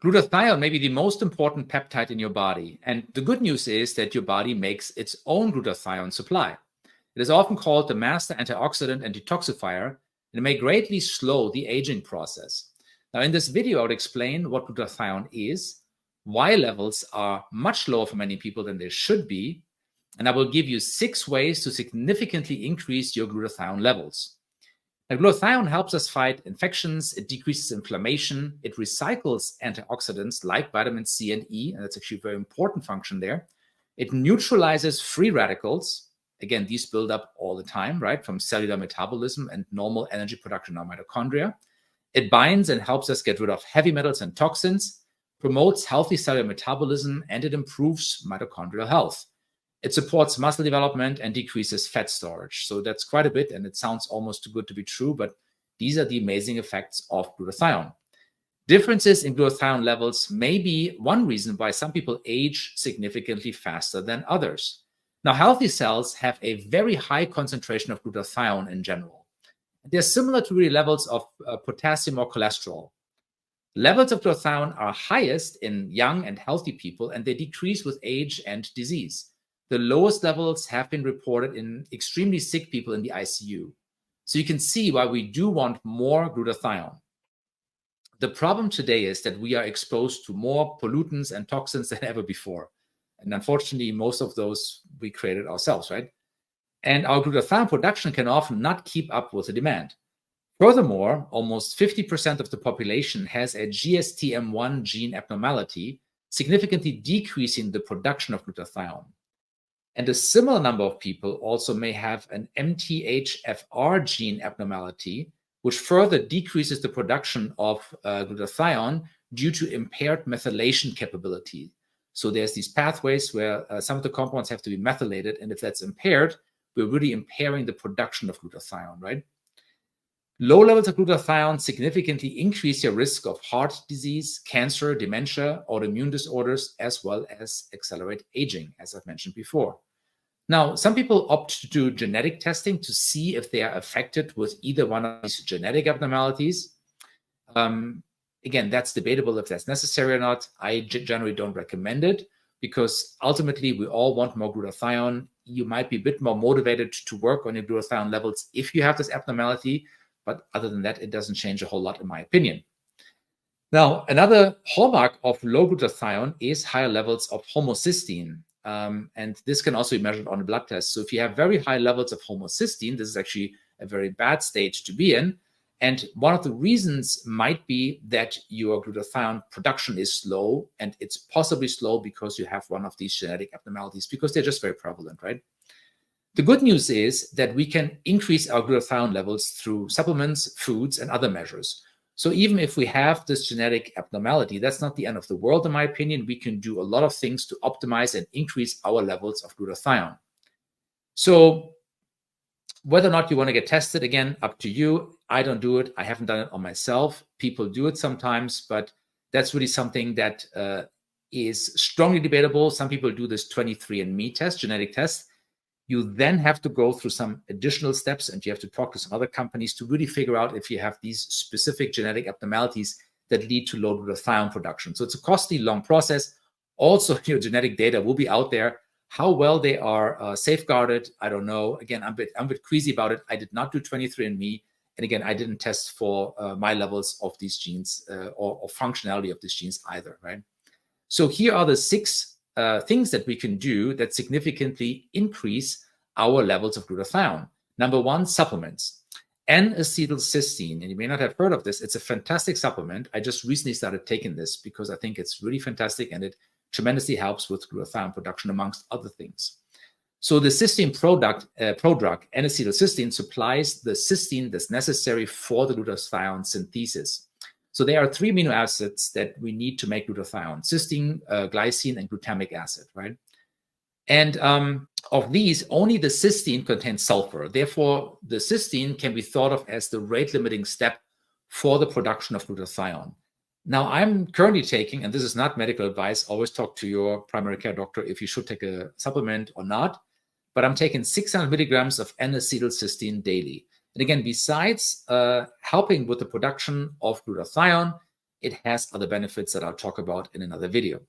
Glutathione may be the most important peptide in your body, and the good news is that your body makes its own glutathione supply. It is often called the master antioxidant and detoxifier, and it may greatly slow the aging process. Now, in this video, I would explain what glutathione is, why levels are much lower for many people than they should be, and I will give you 6 ways to significantly increase your glutathione levels. Now, glutathione helps us fight infections, it decreases inflammation, it recycles antioxidants like vitamin C and E, and that's actually a very important function there. It neutralizes free radicals. Again, these build up all the time, right, from cellular metabolism and normal energy production in our mitochondria. It binds and helps us get rid of heavy metals and toxins, promotes healthy cellular metabolism, and it improves mitochondrial health. It supports muscle development and decreases fat storage. So that's quite a bit, and it sounds almost too good to be true, but these are the amazing effects of glutathione. Differences in glutathione levels may be one reason why some people age significantly faster than others. Now, healthy cells have a very high concentration of glutathione in general. They're similar to really levels of potassium or cholesterol. Levels of glutathione are highest in young and healthy people, and they decrease with age and disease. The lowest levels have been reported in extremely sick people in the ICU. So you can see why we do want more glutathione. The problem today is that we are exposed to more pollutants and toxins than ever before. And unfortunately, most of those we created ourselves, right? And our glutathione production can often not keep up with the demand. Furthermore, almost 50% of the population has a GSTM1 gene abnormality, significantly decreasing the production of glutathione. And a similar number of people also may have an MTHFR gene abnormality, which further decreases the production of glutathione due to impaired methylation capability. So there's these pathways where some of the compounds have to be methylated, and if that's impaired, we're really impairing the production of glutathione, right? Low levels of glutathione significantly increase your risk of heart disease, cancer, dementia, autoimmune disorders, as well as accelerate aging, as I've mentioned before. Now, some people opt to do genetic testing to see if they are affected with either one of these genetic abnormalities. Again, that's debatable if that's necessary or not. I generally don't recommend it because ultimately we all want more glutathione. You might be a bit more motivated to work on your glutathione levels if you have this abnormality, but other than that, it doesn't change a whole lot in my opinion. Now, another hallmark of low glutathione is higher levels of homocysteine. And this can also be measured on a blood test. So if you have very high levels of homocysteine, this is actually a very bad stage to be in. And one of the reasons might be that your glutathione production is slow, and it's possibly slow because you have one of these genetic abnormalities, because they're just very prevalent, right? The good news is that we can increase our glutathione levels through supplements, foods, and other measures. So even if we have this genetic abnormality, that's not the end of the world, in my opinion. We can do a lot of things to optimize and increase our levels of glutathione. So whether or not you want to get tested, again, up to you. I don't do it. I haven't done it on myself. People do it sometimes, but that's really something that is strongly debatable. Some people do this 23andMe test, genetic test. You then have to go through some additional steps, and you have to talk to some other companies to really figure out if you have these specific genetic abnormalities that lead to low glutathione production. So it's a costly, long process. Also, your genetic data will be out there. How well they are safeguarded, I don't know. Again, I'm a bit queasy about it. I did not do 23andMe. And again, I didn't test for my levels of these genes or functionality of these genes either, right? So here are the 6 things that we can do that significantly increase our levels of glutathione. Number 1, supplements. N-acetylcysteine, and you may not have heard of this. It's a fantastic supplement. I just recently started taking this because I think it's really fantastic, and it tremendously helps with glutathione production, amongst other things. So the cysteine prodrug, N-acetylcysteine, supplies the cysteine that's necessary for the glutathione synthesis. So there are 3 amino acids that we need to make glutathione: cysteine, glycine, and glutamic acid, right? And of these, only the cysteine contains sulfur. Therefore, the cysteine can be thought of as the rate-limiting step for the production of glutathione. Now, I'm currently taking, and this is not medical advice, always talk to your primary care doctor if you should take a supplement or not, but I'm taking 600 milligrams of N-acetylcysteine daily. And again, besides helping with the production of glutathione, it has other benefits that I'll talk about in another video.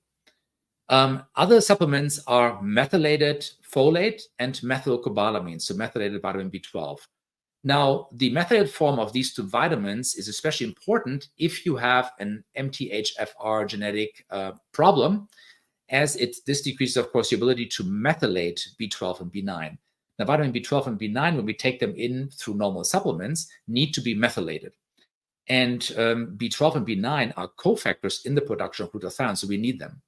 Other supplements are methylated folate and methylcobalamin, so methylated vitamin B12. Now, the methylated form of these two vitamins is especially important if you have an MTHFR genetic problem, as this decreases, of course, the ability to methylate B12 and B9. Now, vitamin B12 and B9, when we take them in through normal supplements, need to be methylated. And B12 and B9 are cofactors in the production of glutathione, so we need them.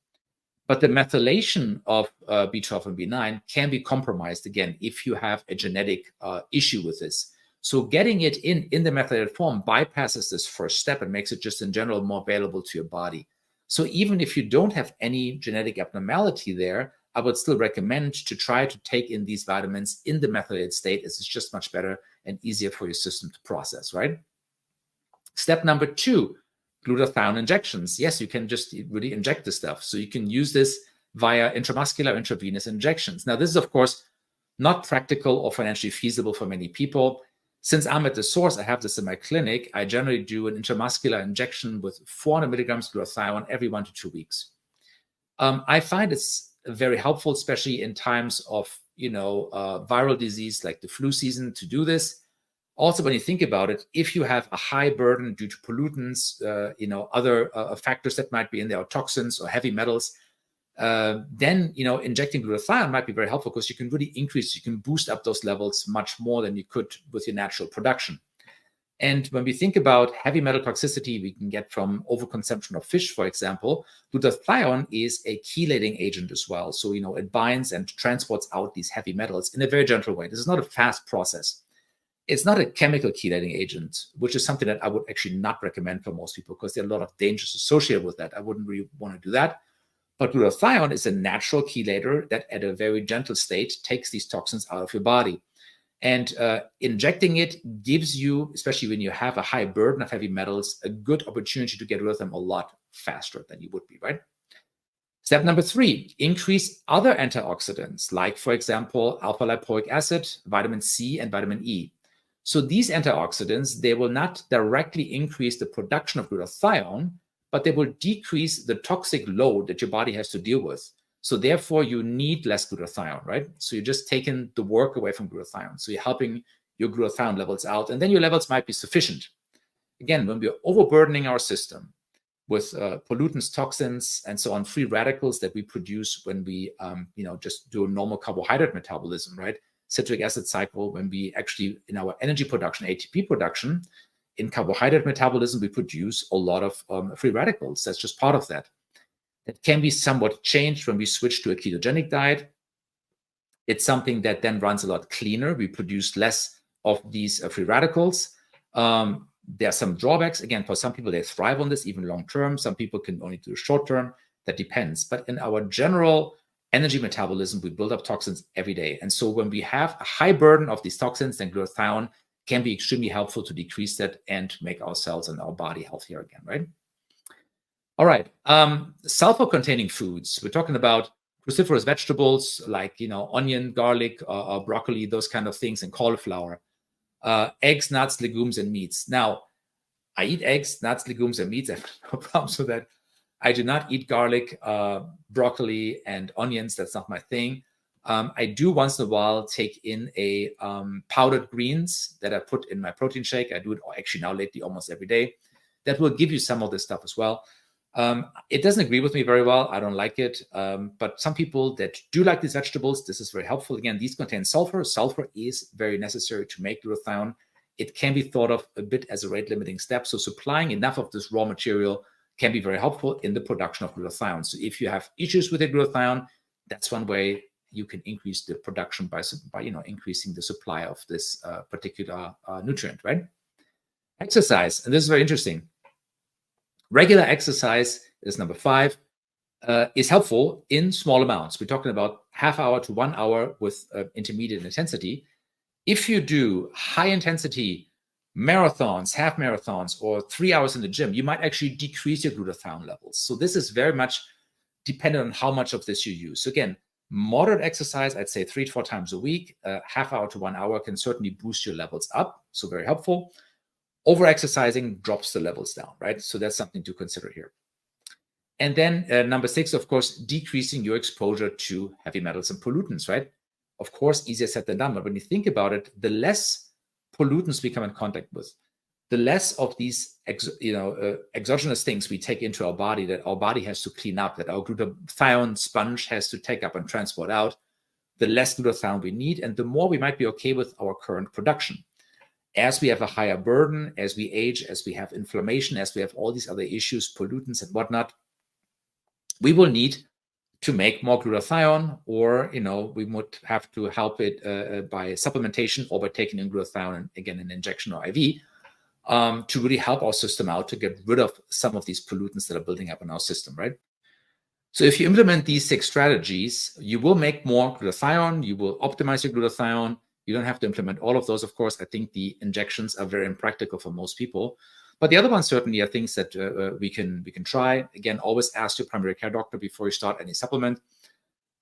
But the methylation of B12 and B9 can be compromised, again, if you have a genetic issue with this. So getting it in the methylated form bypasses this first step and makes it just in general more available to your body. So even if you don't have any genetic abnormality there, I would still recommend to try to take in these vitamins in the methylated state, as it's just much better and easier for your system to process, right? Step number 2, glutathione injections. Yes, you can just really inject this stuff. So you can use this via intramuscular, intravenous injections. Now, this is, of course, not practical or financially feasible for many people. Since I'm at the source, I have this in my clinic, I generally do an intramuscular injection with 400 milligrams glutathione every 1 to 2 weeks. I find it's very helpful, especially in times of, viral disease like the flu season, to do this. Also, when you think about it, if you have a high burden due to pollutants, other factors that might be in there, or toxins or heavy metals, then, injecting glutathione might be very helpful, because you can really you can boost up those levels much more than you could with your natural production. And when we think about heavy metal toxicity we can get from overconsumption of fish, for example, glutathione is a chelating agent as well. So, it binds and transports out these heavy metals in a very gentle way. This is not a fast process. It's not a chemical chelating agent, which is something that I would actually not recommend for most people, because there are a lot of dangers associated with that. I wouldn't really want to do that. But glutathione is a natural chelator that at a very gentle state takes these toxins out of your body. And injecting it gives you, especially when you have a high burden of heavy metals, a good opportunity to get rid of them a lot faster than you would be, right? Step number 3, increase other antioxidants, like, for example, alpha lipoic acid, vitamin C, and vitamin E. So these antioxidants, they will not directly increase the production of glutathione, but they will decrease the toxic load that your body has to deal with. So therefore, you need less glutathione, right? So you're just taking the work away from glutathione. So you're helping your glutathione levels out, and then your levels might be sufficient. Again, when we're overburdening our system with pollutants, toxins, and so on, free radicals that we produce when we, just do a normal carbohydrate metabolism, right? Citric acid cycle, when we actually, in our energy production, ATP production, in carbohydrate metabolism, we produce a lot of free radicals. That's just part of that. It can be somewhat changed when we switch to a ketogenic diet. It's something that then runs a lot cleaner. We produce less of these free radicals. There are some drawbacks. Again, for some people, they thrive on this even long term. Some people can only do short term. That depends. But in our general energy metabolism, we build up toxins every day. And so when we have a high burden of these toxins, then glutathione can be extremely helpful to decrease that and make our cells and our body healthier again, right? All right. Sulfur-containing foods. We're talking about cruciferous vegetables like, onion, garlic, broccoli, those kind of things, and cauliflower. Eggs, nuts, legumes, and meats. Now, I eat eggs, nuts, legumes, and meats. I have no problems with that. I do not eat garlic, broccoli, and onions. That's not my thing. I do once in a while take in a powdered greens that I put in my protein shake. I do it actually now lately almost every day. That will give you some of this stuff as well. It doesn't agree with me very well. I don't like it. But some people that do like these vegetables, this is very helpful. Again, these contain sulfur. Sulfur is very necessary to make glutathione. It can be thought of a bit as a rate-limiting step. So supplying enough of this raw material can be very helpful in the production of glutathione. So if you have issues with the glutathione, that's one way you can increase the production by increasing the supply of this particular nutrient, right? Exercise, and this is very interesting. Regular exercise is number 5, is helpful in small amounts. We're talking about half hour to 1 hour with intermediate intensity. If you do high intensity marathons, half marathons, or 3 hours in the gym, you might actually decrease your glutathione levels. So this is very much dependent on how much of this you use. So again, moderate exercise, I'd say 3 to 4 times a week, half hour to 1 hour can certainly boost your levels up. So very helpful. Over-exercising drops the levels down, right? So that's something to consider here. And then number 6, of course, decreasing your exposure to heavy metals and pollutants, right? Of course, easier said than done. But when you think about it, the less pollutants we come in contact with, the less of these exogenous things we take into our body that our body has to clean up, that our glutathione sponge has to take up and transport out, the less glutathione we need, and the more we might be okay with our current production. As we have a higher burden, as we age, as we have inflammation, as we have all these other issues, pollutants and whatnot, we will need to make more glutathione, or we would have to help it by supplementation or by taking in glutathione, again, an injection or IV, to really help our system out to get rid of some of these pollutants that are building up in our system, right? So if you implement these 6 strategies, you will make more glutathione, you will optimize your glutathione. You don't have to implement all of those, of course. I think the injections are very impractical for most people. But the other ones certainly are things that we can try. Again, always ask your primary care doctor before you start any supplement.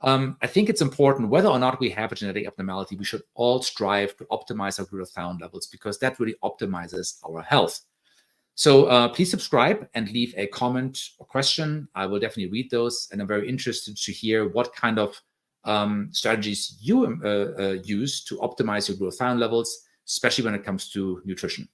I think it's important, whether or not we have a genetic abnormality, we should all strive to optimize our glutathione levels, because that really optimizes our health. So please subscribe and leave a comment or question. I will definitely read those, and I'm very interested to hear what kind of strategies you use to optimize your glutathione levels, especially when it comes to nutrition.